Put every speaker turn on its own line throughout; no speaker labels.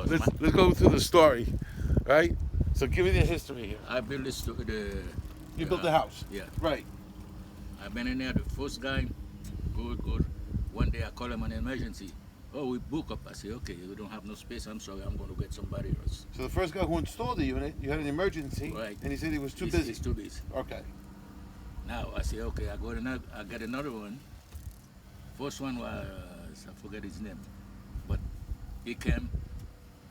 let's go through the story, right? So give me the history here.
I built this to the.
You built the house,
Yeah.
right?
I've been in there. The first guy, good. One day I call him an emergency. Oh, we book up. I say, okay, we don't have no space. I'm sorry. I'm going to get somebody else.
So the first guy who installed the unit, you had an emergency,
Right.
and he said he was too
He's-
busy.
He's too busy.
Okay.
Now I say, okay, I get another one. First one was I forget his name, but he came.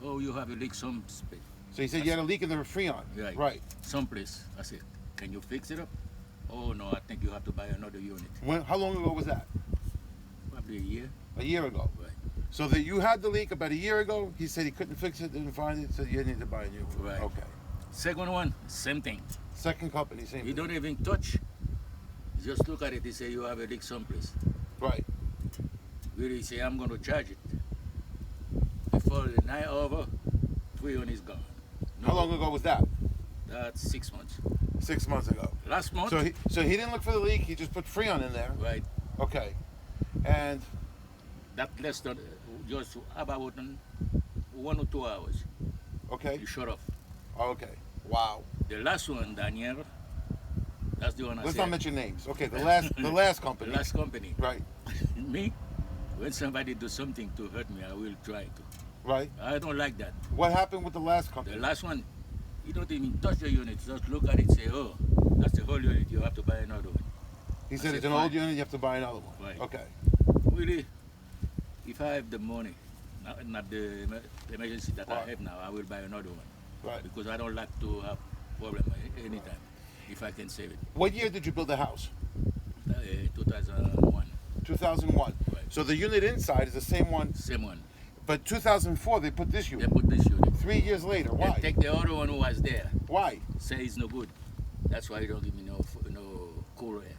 Oh, you have a leak some space.
So he said you had a leak in the Freon.
Right.
Right.
Someplace. I said, can you fix it up? Oh no, I think you have to buy another unit.
How long ago was that?
Probably a year.
A year ago.
Right.
So that you had the leak about a year ago. He said he couldn't fix it, didn't find it, so you need to buy a new one.
Right.
Okay.
Second one, same thing.
Second company, same
He
thing.
don't even touch. He just look at it. He say you have a leak someplace.
Right.
Really say I'm going to charge it. Before the night over, 3 on is gone. No,
How long ago was that?
That's 6 months.
6 months ago.
Last month.
So he didn't look for the leak. He just put Freon in there.
Right.
Okay. And
That less than just about 1 or 2 hours.
okay.
You shut off.
Okay. Wow.
The last one, Daniel. That's the one I
Let's
said.
not mention names. Okay. The last
The
company.
last company.
Right.
Me, when somebody do something to hurt me, I will try to.
Right.
I don't like that.
What happened with the last
The
company?
last one, you don't even touch the unit. Just look at it, say, oh, that's the whole unit. You have to buy another one.
He said
I
it's
said,
an old
fine.
unit. You have to buy another one.
Right.
Okay.
Really, if I have the money, not the emergency that
Right.
I have now, I will buy another one.
Right.
Because I don't like to have problem anytime, if I can save it.
What year did you build the house?
2001,
2001.
Right.
So the unit inside is the same one,
same one.
but 2004 they put this
They
unit.
put this unit.
3 years later.
They
Why?
take the other one who was there,
Why?
say it's no good. That's why you don't give me no cool air.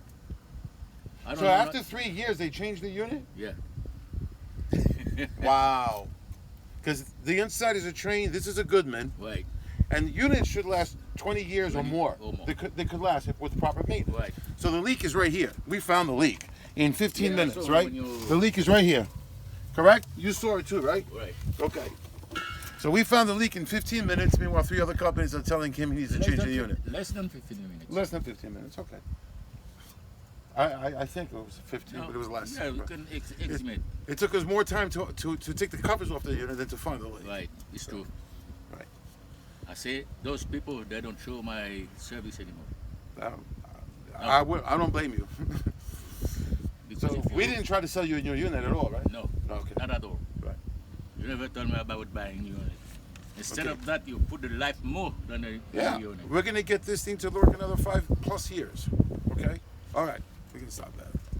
I don't
So
know
after 3 years they changed the unit?
yeah.
Wow. Because the inside is a train. This is a Goodman,
Right,
and units should last 20 years or
20
more.
or more.
They could last if with proper maintenance.
right.
So the leak is right here. We found the leak in 15
Yeah,
minutes,
so
right?
when you-
The leak is right here. Correct? You saw it too, right?
Right.
Okay. So we found the leak in 15 minutes. Meanwhile, 3 other companies are telling him he needs to change the unit.
Less than 15 minutes.
Less than 15 minutes. Okay. I think it was 15,
No,
but it was less.
Yeah, we can estimate.
It took us more time to take the covers off the unit than to find the leak.
Right, it's true.
Right.
I say those people, they don't show my service anymore.
Um, I don't blame you.
Because
So
if
we
you-
didn't try to sell you a new unit at all, right?
No,
Okay.
not at all.
Right.
You never told me about buying unit. Instead
Okay.
of that, you put the life more than a
Yeah.
unit.
We're gonna get this thing to work another 5+ years. Okay. All right. We can stop that.